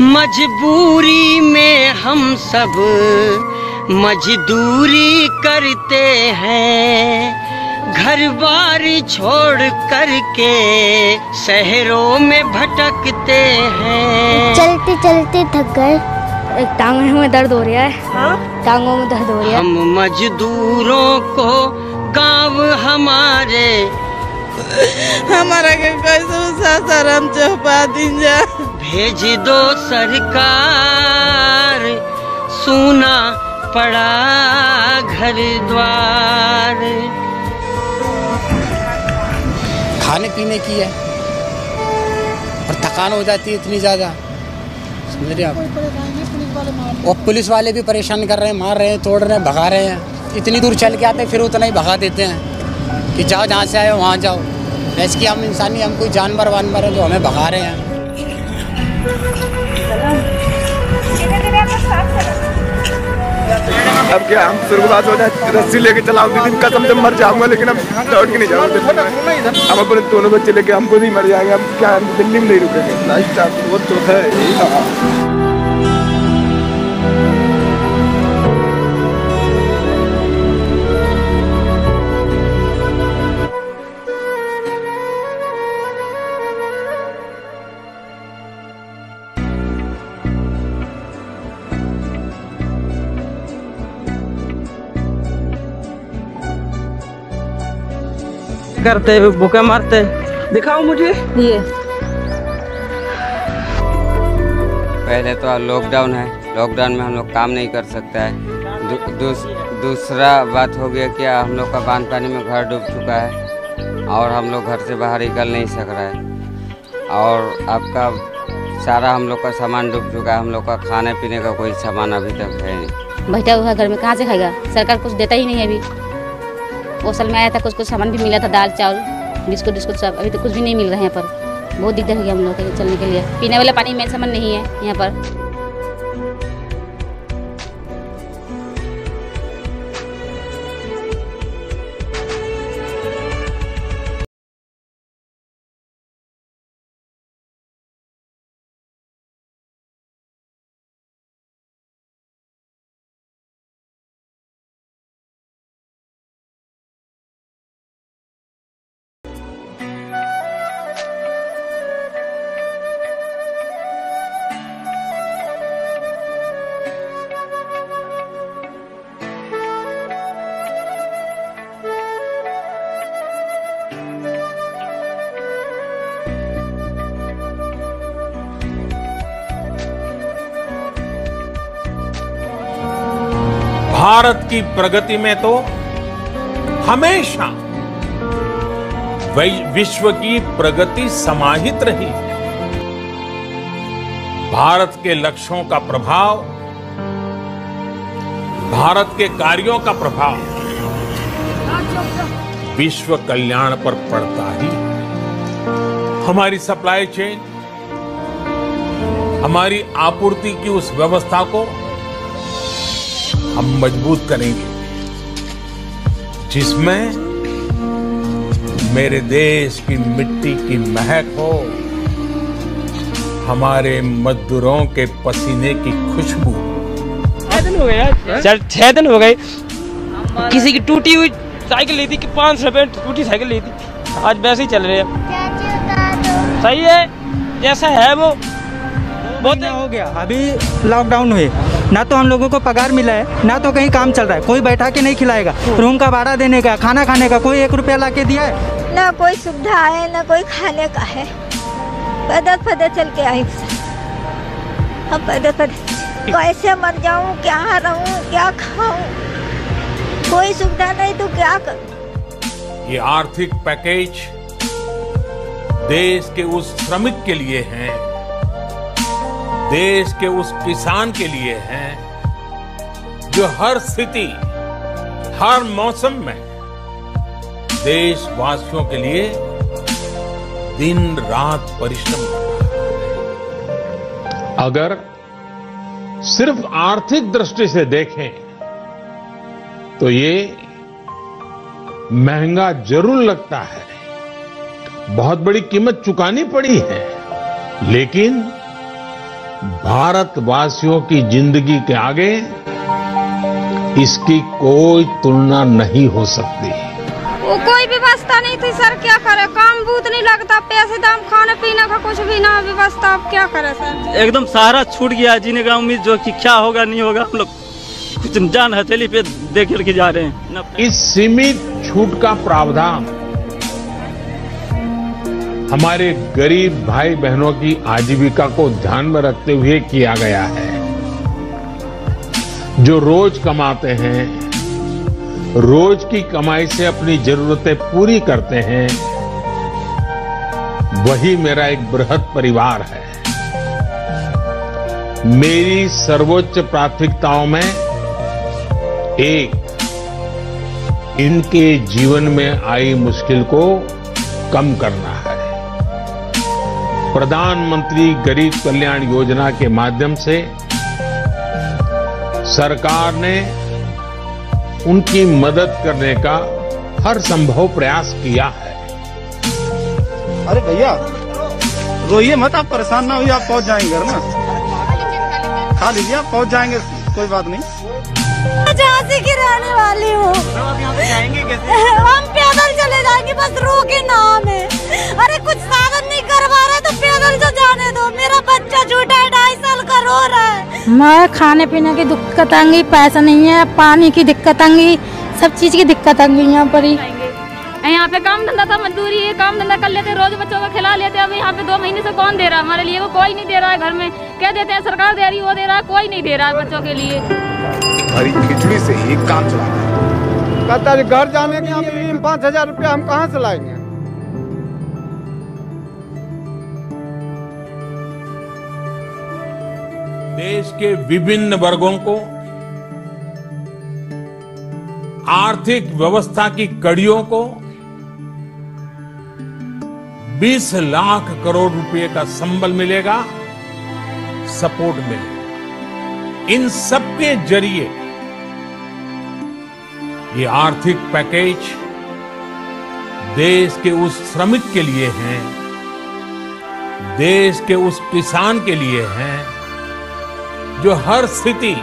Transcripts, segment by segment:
मजबूरी में हम सब मजदूरी करते हैं, घर बार छोड़ करके शहरों में भटकते हैं। चलते चलते थक गए, टांगों में दर्द हो रहा है। हाँ? टांगों में दर्द हो रहा है। हम मजदूरों को गाँव हमारा के कैसे शर्म चौपा दीजा, भेज दो सरकार, सूना पड़ा घर द्वार। खाने पीने की है और थकान हो जाती है इतनी ज़्यादा, समझ रहे आप। और पुलिस वाले भी परेशान कर रहे हैं, मार रहे हैं, तोड़ रहे हैं, भगा रहे हैं। इतनी दूर चल के आते हैं फिर उतना ही भगा देते हैं कि जाओ जहाँ से आए हो वहाँ जाओ। वैसे कि हम इंसानी, हम कोई जानवर वानवर हैं जो हमें भगा रहे हैं। अब क्या हम शुरुआत हो जाए, रस्सी लेके चलाओ, दिन कसम से मर जाऊंगा लेकिन हम दौड़ के नहीं जाऊंगा। हम अपने दोनों बच्चे लेके हमको नहीं मर जाएंगे, हम क्या दिल्ली में नहीं रुकेंगे। वो तो है। करते भूखे मारते, दिखाओ मुझे ये। पहले तो लॉकडाउन है, लॉकडाउन में हम लोग काम नहीं कर सकते हैं। दूसरा बात हो गया कि हम लोग का बांध पानी में घर डूब चुका है और हम लोग घर से बाहर निकल नहीं सक रहे हैं। और आपका सारा हम लोग का सामान डूब चुका है, हम लोग का खाने पीने का कोई सामान अभी तक है नहीं। बैठा हुआ घर में कहाँ से खाएगा, सरकार कुछ देता ही नहीं है। अभी वो साल में आया था, कुछ सामान भी मिला था, दाल चावल बिस्कुट सब, अभी तो कुछ भी नहीं मिल रहा है यहाँ पर। बहुत दिक्कत है हम लोग के चलने के लिए। पीने वाला पानी मेन सामान नहीं है यहाँ पर। भारत की प्रगति में तो हमेशा विश्व की प्रगति समाहित रही है। भारत के लक्ष्यों का प्रभाव, भारत के कार्यों का प्रभाव विश्व कल्याण पर पड़ता ही है। हमारी सप्लाई चेन, हमारी आपूर्ति की उस व्यवस्था को हम मजबूत करेंगे जिसमें मेरे देश की मिट्टी की महक हो, हमारे मजदूरों के पसीने की खुशबू। 6 दिन हो गए यार, 6 दिन हो गए। किसी की टूटी हुई साइकिल ली थी कि 500 रुपए टूटी साइकिल ली थी, आज वैसे ही चल रहे हैं। सही है जैसा है वो बहुत हो गया। अभी लॉकडाउन हुए ना तो हम लोगों को पगार मिला है, ना तो कहीं काम चल रहा है। कोई बैठा के नहीं खिलाएगा, रूम का भाड़ा देने का, खाना खाने का कोई 1 रुपया ला के दिया है? ना कोई सुविधा है, ना कोई खाने का है। पैदल चल के आई, हम पैदल कैसे मर जाऊं, क्या रहूं, क्या खाऊं, कोई सुविधा नहीं तो क्या करूं। ये आर्थिक पैकेज देश के उस श्रमिक के लिए है, देश के उस किसान के लिए हैं जो हर स्थिति, हर मौसम में देशवासियों के लिए दिन रात परिश्रम कर रहा है। अगर सिर्फ आर्थिक दृष्टि से देखें तो ये महंगा जरूर लगता है, बहुत बड़ी कीमत चुकानी पड़ी है, लेकिन भारतवासियों की जिंदगी के आगे इसकी कोई तुलना नहीं हो सकती। वो कोई व्यवस्था नहीं थी सर, क्या करे, काम बूथ नहीं लगता, पैसे दाम, खाने पीने का कुछ भी ना व्यवस्था, अब क्या करे सर। एकदम सहारा छूट गया, जीने का उम्मीद जो कि क्या होगा नहीं होगा, हम लोग कुछ जान हथेली पे देख के जा रहे हैं। इस सीमित छूट का प्रावधान हमारे गरीब भाई बहनों की आजीविका को ध्यान में रखते हुए किया गया है। जो रोज कमाते हैं, रोज की कमाई से अपनी जरूरतें पूरी करते हैं, वही मेरा एक बृहद परिवार है। मेरी सर्वोच्च प्राथमिकताओं में एक, इनके जीवन में आई मुश्किल को कम करना है। प्रधानमंत्री गरीब कल्याण योजना के माध्यम से सरकार ने उनकी मदद करने का हर संभव प्रयास किया है। अरे भैया रोइए मत, आप परेशान ना होइए, आप पहुंच जाएंगे घर ना, खा लीजिए, आप पहुंच जाएंगे, कोई बात नहीं। झांसी की रहने वाली हूँ। जाएंगे कैसे? हम पैदल चले जाएंगे, बस रोके ना हमें। अरे कुछ साधन नहीं करवा रहे तो पैदल जो जाने दो। मेरा बच्चा छोटा है, 2.5 साल का, रो रहा है। मैं खाने पीने की दिक्कत आएंगी, पैसा नहीं है, पानी की दिक्कत आएंगी, सब चीज की दिक्कत आएंगी यहाँ पर ही। यहाँ पे काम धंधा था, मजदूरी है, काम धंधा कर लेते, रोज बच्चों को खिला लेते। अब यहाँ पे 2 महीने से कौन दे रहा है हमारे लिए? वो कोई नहीं दे रहा है। घर में कह देते हैं सरकार दे रही, वो दे रहा है, कोई नहीं दे रहा है बच्चों के लिए। हरी खिचड़ी से ही काम चलाता है। कहता है घर जाने के लिए 5,000 रुपया हम कहाँ से लाएंगे? देश के विभिन्न वर्गों को आर्थिक व्यवस्था की कड़ियों को 20 लाख करोड़ रुपए का संबल मिलेगा, सपोर्ट मिलेगा। इन सबके जरिए ये आर्थिक पैकेज देश के उस श्रमिक के लिए है, देश के उस किसान के लिए है जो हर स्थिति,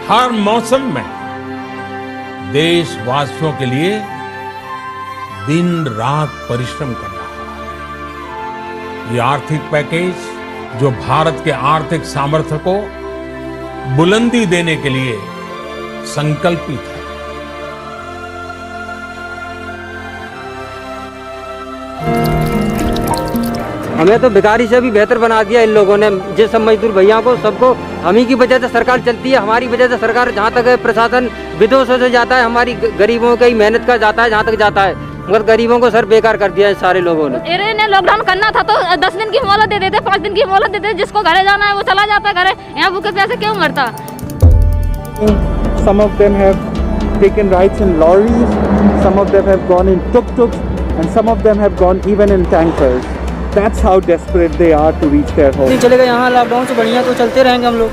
हर मौसम में देशवासियों के लिए दिन रात परिश्रम कर रहा है। ये आर्थिक पैकेज जो भारत के आर्थिक सामर्थ्य को बुलंदी देने के लिए संकल्पित है। हमें तो भिखारी से भी बेहतर बना दिया इन लोगों ने। जिस सब मजदूर भैया को, सबको हम ही की वजह से सरकार चलती है, हमारी वजह से सरकार, जहाँ तक है प्रशासन विदेशों से जाता है, हमारी गरीबों की मेहनत का जाता है जहाँ तक जाता है, मगर गरीबों को सर बेकार कर दिया है सारे लोगों ने। लॉकडाउन करना था तो 10 दिन की मोहलत दे देते, 5 दिन की मोहलत देते, जिसको घरे जाना है वो चला जाता घरे, यहाँ भूखे प्यासे क्यों मरता। Some of them have taken rides in lorries, some of them have gone in tuk-tuks, and some of them have gone even in tankers. That's how desperate they are to reach their home. चलेगा यहाँ lockdown से बढ़िया तो चलते रहेंगे हम लोग।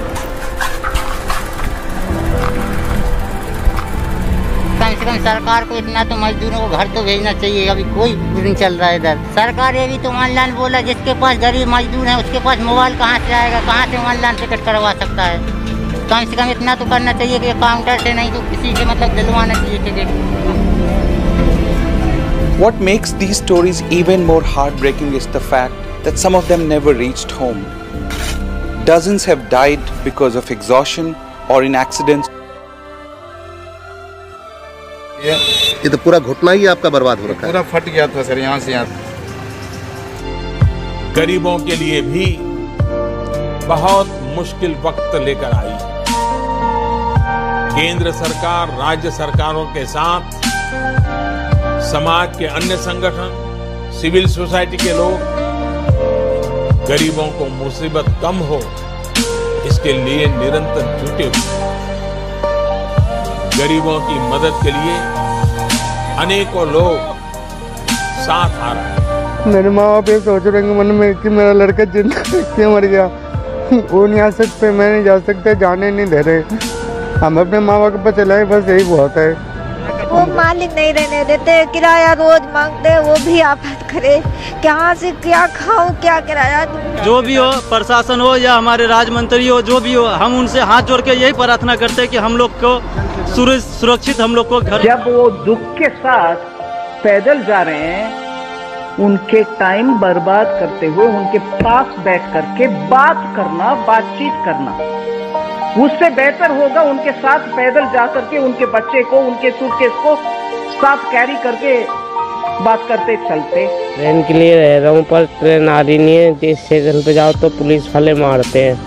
कम से कम सरकार को इतना तो मजदूरों को घर तो भेजना चाहिए। अभी कोई नहीं चल रहा है इधर। सरकार ये भी तो ऑनलाइन बोला, जिसके पास गरीब मजदूर है उसके पास मोबाइल कहाँ से आएगा, कहाँ से ऑनलाइन टिकट करवा सकता है। कम से कम इतना तो करना चाहिए कि काउंटर से नहीं तो किसी से मतलब दिलवाना चाहिए ticket. What makes these stories even more heartbreaking is the fact that some of them never reached home. Dozens have died because of exhaustion or in accidents. ये तो पूरा घुटना ही आपका बर्बाद हो रखा है। पूरा फट गया था सर यहाँ से यहाँ। गरीबों के लिए भी बहुत मुश्किल वक्त लेकर आई। केंद्र सरकार, राज्य सरकारों के साथ समाज के अन्य संगठन, सिविल सोसाइटी के लोग गरीबों को मुसीबत कम हो इसके लिए निरंतर जुटे हुए। गरीबों की मदद के लिए अनेकों लोग साथ आ रहे हैं। मेरे माँ बाप ये सोच रहे हैं मन में कि मेरा लड़का जिंदा क्यों मर गया, वो नहीं आ सकते, मैं नहीं जा सकता, जाने नहीं दे रहे। हम अपने माँ बाप के पास चलाए, बस यही बहुत है। वो मालिक नहीं रहने देते, किराया रोज मांगते, वो भी आफत करे, कहाँ से क्या खाऊं, क्या किराया दूं। जो भी हो, प्रशासन हो या हमारे राज्य मंत्री हो, जो भी हो, हम उनसे हाथ जोड़ के यही प्रार्थना करते हैं कि हम लोग को सुरक्षित हम लोग को घर। जब वो दुख के साथ पैदल जा रहे हैं, उनके टाइम बर्बाद करते हुए उनके पास बैठ करके बात करना, बातचीत करना, उससे बेहतर होगा उनके साथ पैदल जा करके उनके बच्चे को, उनके सूटकेस को साथ कैरी करके बात करते चलते। ट्रेन के लिए रह रहा हूँ पर ट्रेन आ रही नहीं है, जिस स्टेशन पे जाओ तो पुलिस वाले मारते हैं।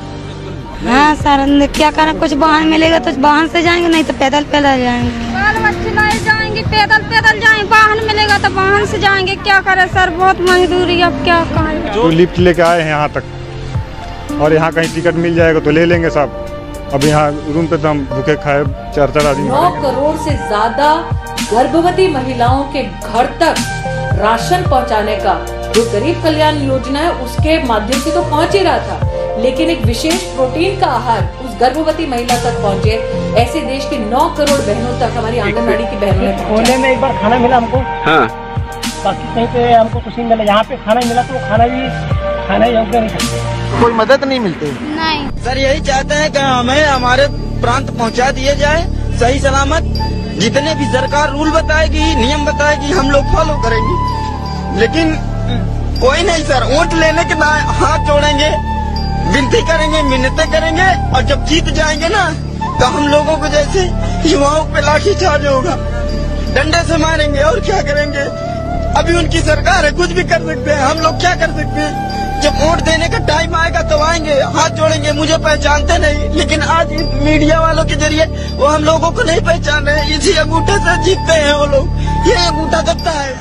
हाँ सर, क्या करें, कुछ वाहन मिलेगा तो वाहन से जाएंगे, नहीं तो पैदल जाएंगे। बाल बच्चे लाए जाएंगे, पैदल जाएंगे, वाहन मिलेगा तो वाहन से जाएंगे। क्या करें सर, बहुत मजदूरी, अब क्या करें। जो लिफ्ट लेके आए हैं यहाँ तक, और यहाँ कहीं टिकट मिल जाएगा तो ले लेंगे सब। अब यहाँ रूम पे तो हम भूखे खाए 4-4 आदमी। 9 करोड़ से ज्यादा गर्भवती महिलाओं के घर तक राशन पहुँचाने का जो गरीब कल्याण योजना है उसके माध्यम से तो पहुँच ही रहा था, लेकिन एक विशेष प्रोटीन का आहार उस गर्भवती महिला तक पहुँचे, ऐसे देश की 9 करोड़ बहनों तक, हमारी आंगनबाड़ी की बहनों ने कोने में एक बार खाना मिला हमको। हाँ। बाकी कहीं पे हमको कुछ नहीं मिला, यहाँ पे खाना मिला तो खाना ही योग्य नहीं था। कोई मदद नहीं मिलती। नहीं सर, यही चाहते हैं कि हमें हमारे प्रांत पहुँचा दिए जाए सही सलामत। जितने भी सरकार रूल बताएगी, नियम बताएगी, हम लोग फॉलो करेंगे, लेकिन कोई नहीं सर। वोट लेने के बाद हाथ जोड़ेंगे, विनती करेंगे, मिन्नतें करेंगे, और जब जीत जाएंगे ना तो हम लोगों को जैसे युवाओं पे लाठी चार्ज होगा, डंडे से मारेंगे और क्या करेंगे। अभी उनकी सरकार है, कुछ भी कर सकते हैं, हम लोग क्या कर सकते हैं। जब वोट देने का टाइम आएगा तो आएंगे, हाथ जोड़ेंगे। मुझे पहचानते नहीं, लेकिन आज इस मीडिया वालों के जरिए वो हम लोगों को नहीं पहचान रहे, इसी अंगूठे से जीतते हैं वो लोग, ये अंगूठा दबता है।